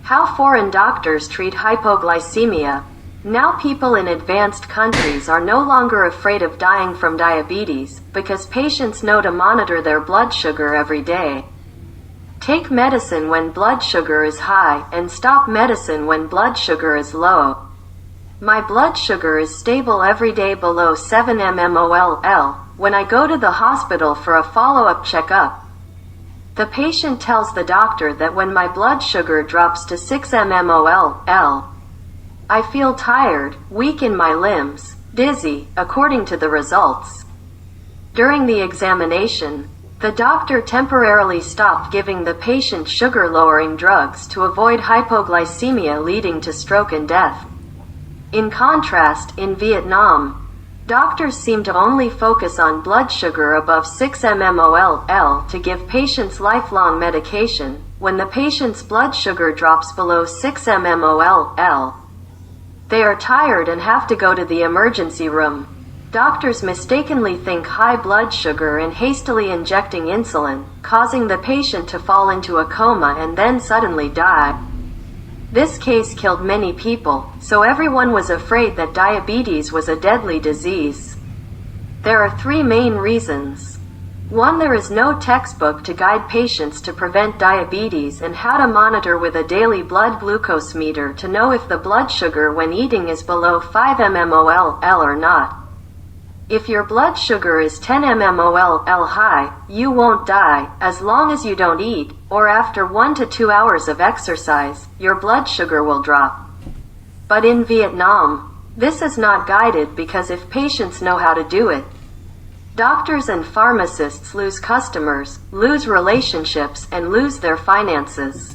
How foreign doctors treat hypoglycemia. Now people in advanced countries are no longer afraid of dying from diabetes, because patients know to monitor their blood sugar every day. Take medicine when blood sugar is high, and stop medicine when blood sugar is low. My blood sugar is stable every day below 7 mmol/L when I go to the hospital for a follow-up checkup. The patient tells the doctor that when my blood sugar drops to 6 mmol/L, I feel tired, weak in my limbs, dizzy, according to the results. During the examination, the doctor temporarily stopped giving the patient sugar-lowering drugs to avoid hypoglycemia leading to stroke and death. In contrast, in Vietnam, doctors seem to only focus on blood sugar above 6 mmol/L to give patients lifelong medication when the patient's blood sugar drops below 6 mmol/L. They are tired and have to go to the emergency room. Doctors mistakenly think high blood sugar and hastily injecting insulin, causing the patient to fall into a coma and then suddenly die. This case killed many people, so everyone was afraid that diabetes was a deadly disease. There are three main reasons. 1. There is no textbook to guide patients to prevent diabetes and how to monitor with a daily blood glucose meter to know if the blood sugar when eating is below 5 mmol/L or not. If your blood sugar is 10 mmol/L high, you won't die, as long as you don't eat, or after 1 to 2 hours of exercise, your blood sugar will drop. But in Vietnam, this is not guided because if patients know how to do it, doctors and pharmacists lose customers, lose relationships, and lose their finances.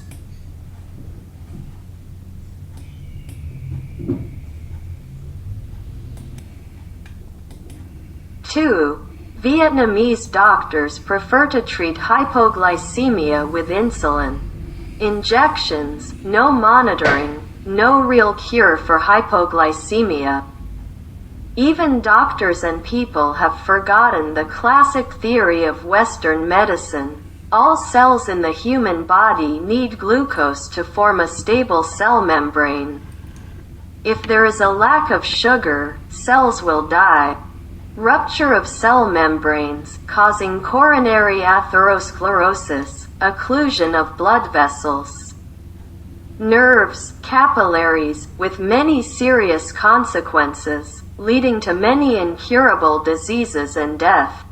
2. Vietnamese doctors prefer to treat hypoglycemia with insulin. Injections, no monitoring, no real cure for hypoglycemia. Even doctors and people have forgotten the classic theory of Western medicine. All cells in the human body need glucose to form a stable cell membrane. If there is a lack of sugar, cells will die. Rupture of cell membranes, causing coronary atherosclerosis, occlusion of blood vessels, nerves, capillaries, with many serious consequences, leading to many incurable diseases and death.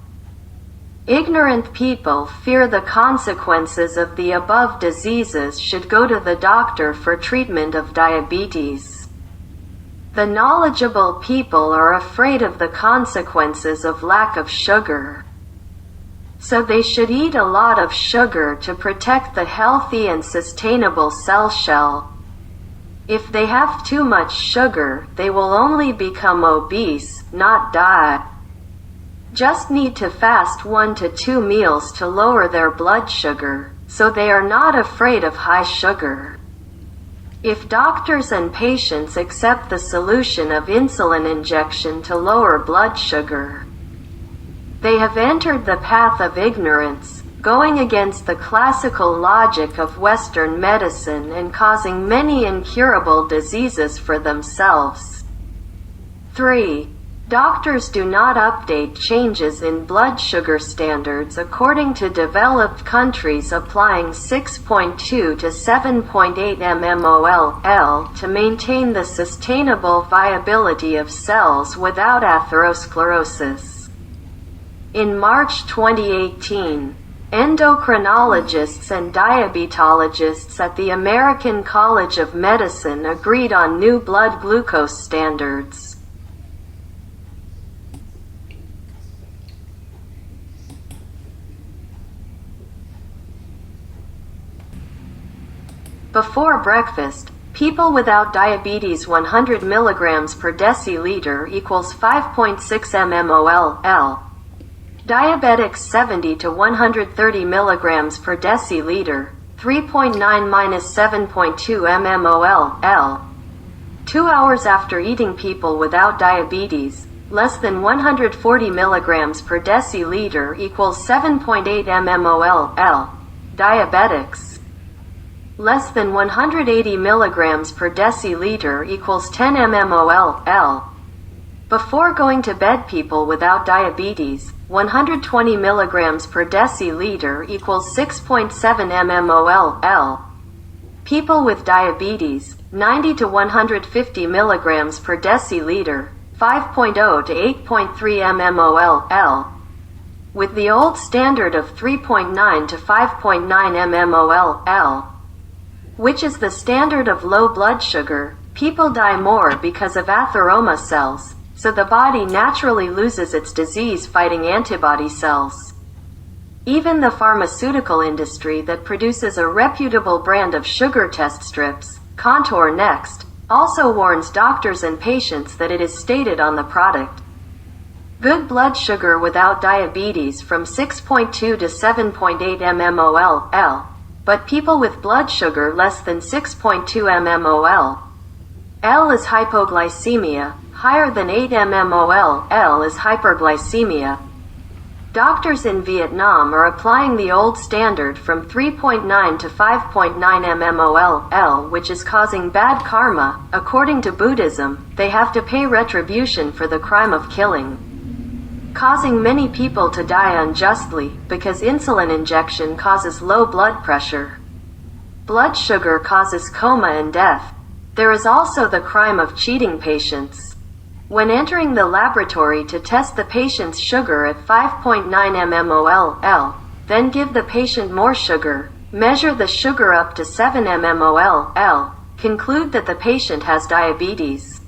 Ignorant people fear the consequences of the above diseases should go to the doctor for treatment of diabetes. The knowledgeable people are afraid of the consequences of lack of sugar. So they should eat a lot of sugar to protect the healthy and sustainable cell shell. If they have too much sugar, they will only become obese, not die. Just need to fast 1 to 2 meals to lower their blood sugar, so they are not afraid of high sugar. If doctors and patients accept the solution of insulin injection to lower blood sugar, they have entered the path of ignorance, going against the classical logic of Western medicine and causing many incurable diseases for themselves. 3. Doctors do not update changes in blood sugar standards according to developed countries applying 6.2 to 7.8 mmol/L to maintain the sustainable viability of cells without atherosclerosis. In March 2018, endocrinologists and diabetologists at the American College of Medicine agreed on new blood glucose standards. Before breakfast, people without diabetes 100 mg per deciliter equals 5.6 mmol/L. Diabetics 70 to 130 mg per deciliter, 3.9 minus 7.2 mmol/L. 2 hours after eating, people without diabetes, less than 140 mg per deciliter equals 7.8 mmol/L. Diabetics less than 180 milligrams per deciliter equals 10 mmol/L. Before going to bed, people without diabetes, 120 milligrams per deciliter equals 6.7 mmol/L. People with diabetes, 90 to 150 milligrams per deciliter, 5.0 to 8.3 mmol/L. With the old standard of 3.9 to 5.9 mmol/L, which is the standard of low blood sugar, people die more because of atheroma cells, so the body naturally loses its disease-fighting antibody cells. Even the pharmaceutical industry that produces a reputable brand of sugar test strips, Contour Next, also warns doctors and patients that it is stated on the product. Good blood sugar without diabetes from 6.2 to 7.8 mmol/L, but people with blood sugar less than 6.2 mmol/L is hypoglycemia, higher than 8 mmol/L is hyperglycemia. Doctors in Vietnam are applying the old standard from 3.9 to 5.9 mmol/L, which is causing bad karma. According to Buddhism, they have to pay retribution for the crime of killing, causing many people to die unjustly because insulin injection causes low blood pressure. Blood sugar causes coma and death. There is also the crime of cheating patients. When entering the laboratory to test the patient's sugar at 5.9 mmol/L, then give the patient more sugar, measure the sugar up to 7 mmol/L, conclude that the patient has diabetes,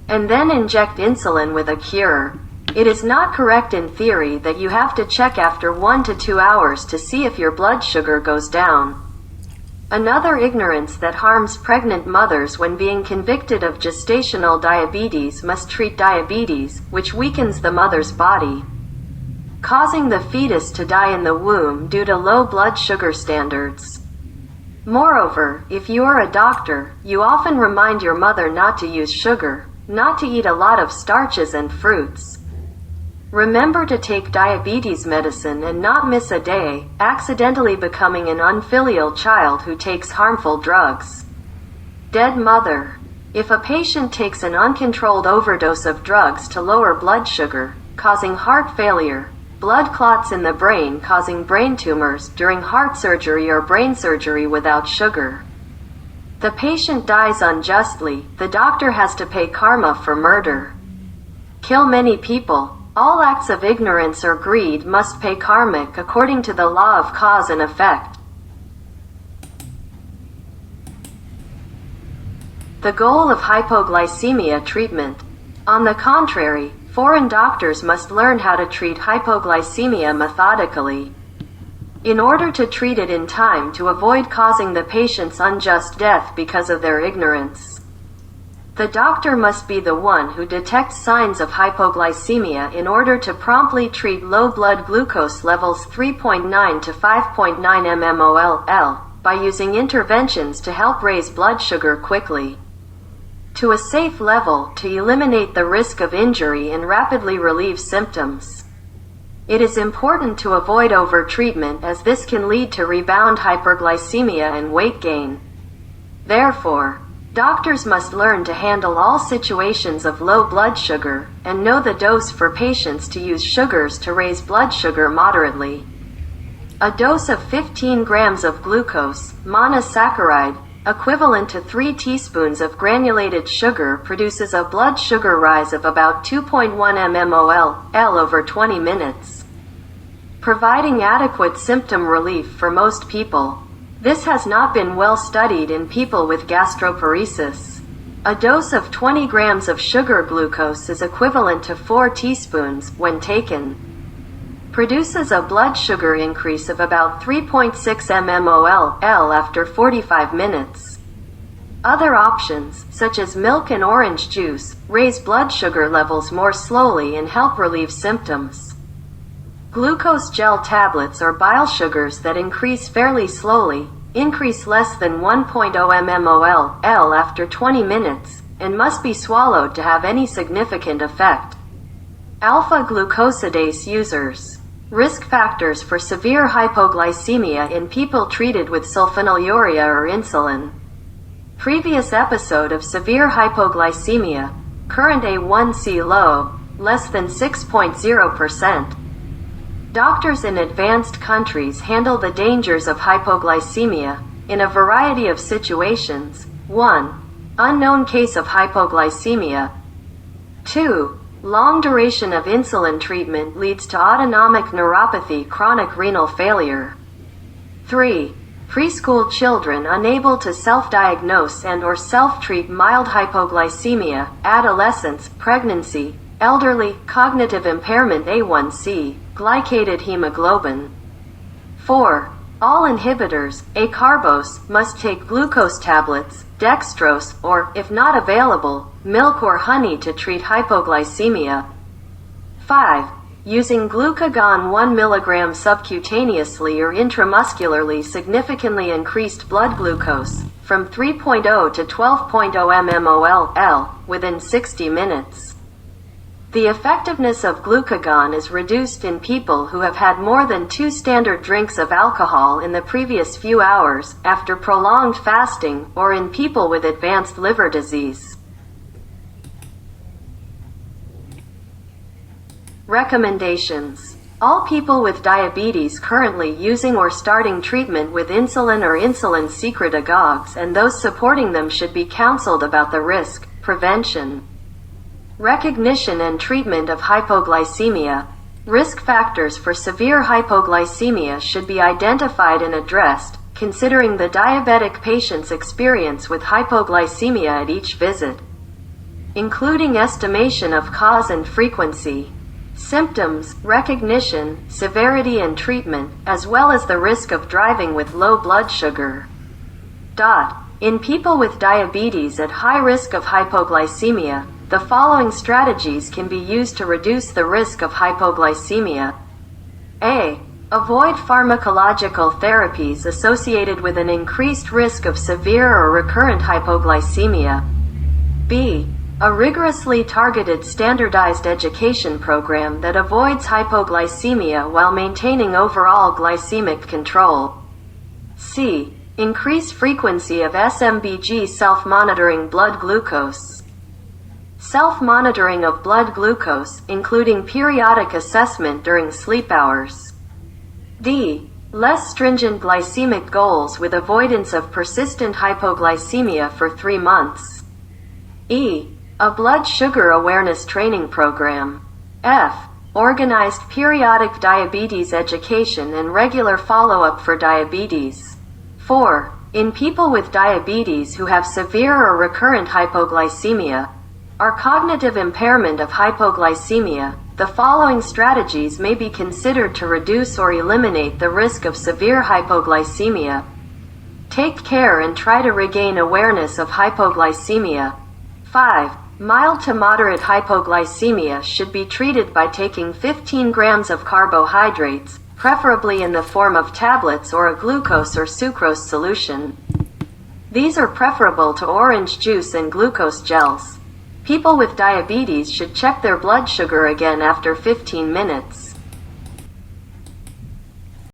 and then inject insulin with a cure. It is not correct in theory that you have to check after 1 to 2 hours to see if your blood sugar goes down. Another ignorance that harms pregnant mothers when being convicted of gestational diabetes must treat diabetes, which weakens the mother's body, causing the fetus to die in the womb due to low blood sugar standards. Moreover, if you are a doctor, you often remind your mother not to use sugar, not to eat a lot of starches and fruits. Remember to take diabetes medicine and not miss a day, accidentally becoming an unfilial child who takes harmful drugs. Dead mother. If a patient takes an uncontrolled overdose of drugs to lower blood sugar, causing heart failure, blood clots in the brain causing brain tumors during heart surgery or brain surgery without sugar, the patient dies unjustly, the doctor has to pay karma for murder. Kill many people. All acts of ignorance or greed must pay karmic according to the law of cause and effect. The goal of hypoglycemia treatment. On the contrary, foreign doctors must learn how to treat hypoglycemia methodically, in order to treat it in time to avoid causing the patient's unjust death because of their ignorance. The doctor must be the one who detects signs of hypoglycemia in order to promptly treat low blood glucose levels 3.9 to 5.9 mmol/L by using interventions to help raise blood sugar quickly to a safe level to eliminate the risk of injury and rapidly relieve symptoms. It is important to avoid overtreatment as this can lead to rebound hyperglycemia and weight gain. Therefore, doctors must learn to handle all situations of low blood sugar and know the dose for patients to use sugars to raise blood sugar moderately. A dose of 15 grams of glucose, monosaccharide, equivalent to 3 teaspoons of granulated sugar produces a blood sugar rise of about 2.1 mmol/L over 20 minutes, providing adequate symptom relief for most people. This has not been well studied in people with gastroparesis. A dose of 20 grams of sugar glucose is equivalent to 4 teaspoons, when taken, produces a blood sugar increase of about 3.6 mmol/L after 45 minutes. Other options, such as milk and orange juice, raise blood sugar levels more slowly and help relieve symptoms. Glucose gel tablets or bile sugars that increase fairly slowly, increase less than 1.0 mmol/L after 20 minutes, and must be swallowed to have any significant effect. Alpha-glucosidase users. Risk factors for severe hypoglycemia in people treated with sulfonylurea or insulin. Previous episode of severe hypoglycemia. Current A1C low, less than 6.0%. Doctors in advanced countries handle the dangers of hypoglycemia in a variety of situations. 1. Unknown case of hypoglycemia. 2. Long duration of insulin treatment leads to autonomic neuropathy, chronic renal failure. 3. Preschool children unable to self-diagnose and/or self-treat mild hypoglycemia, adolescents, pregnancy, elderly, cognitive impairment, A1C, glycated hemoglobin. 4. All inhibitors, acarbose, must take glucose tablets, dextrose, or, if not available, milk or honey to treat hypoglycemia. 5. Using glucagon 1 mg subcutaneously or intramuscularly significantly increased blood glucose from 3.0 to 12.0 mmol/L within 60 minutes. The effectiveness of glucagon is reduced in people who have had more than 2 standard drinks of alcohol in the previous few hours after prolonged fasting, or in people with advanced liver disease. Recommendations. All people with diabetes currently using or starting treatment with insulin or insulin secretagogues and those supporting them should be counseled about the risk, prevention, recognition and treatment of hypoglycemia. Risk factors for severe hypoglycemia should be identified and addressed, considering the diabetic patient's experience with hypoglycemia at each visit, including estimation of cause and frequency, symptoms, recognition, severity and treatment, as well as the risk of driving with low blood sugar. In people with diabetes at high risk of hypoglycemia, the following strategies can be used to reduce the risk of hypoglycemia. A. Avoid pharmacological therapies associated with an increased risk of severe or recurrent hypoglycemia. B. A rigorously targeted standardized education program that avoids hypoglycemia while maintaining overall glycemic control. C. Increase frequency of SMBG self-monitoring blood glucose. Self-monitoring of blood glucose, including periodic assessment during sleep hours. D. Less stringent glycemic goals with avoidance of persistent hypoglycemia for 3 months. E. A blood sugar awareness training program. F. Organized periodic diabetes education and regular follow-up for diabetes. 4. In people with diabetes who have severe or recurrent hypoglycemia, or cognitive impairment of hypoglycemia, the following strategies may be considered to reduce or eliminate the risk of severe hypoglycemia. Take care and try to regain awareness of hypoglycemia. 5. Mild to moderate hypoglycemia should be treated by taking 15 grams of carbohydrates, preferably in the form of tablets or a glucose or sucrose solution. These are preferable to orange juice and glucose gels. People with diabetes should check their blood sugar again after 15 minutes.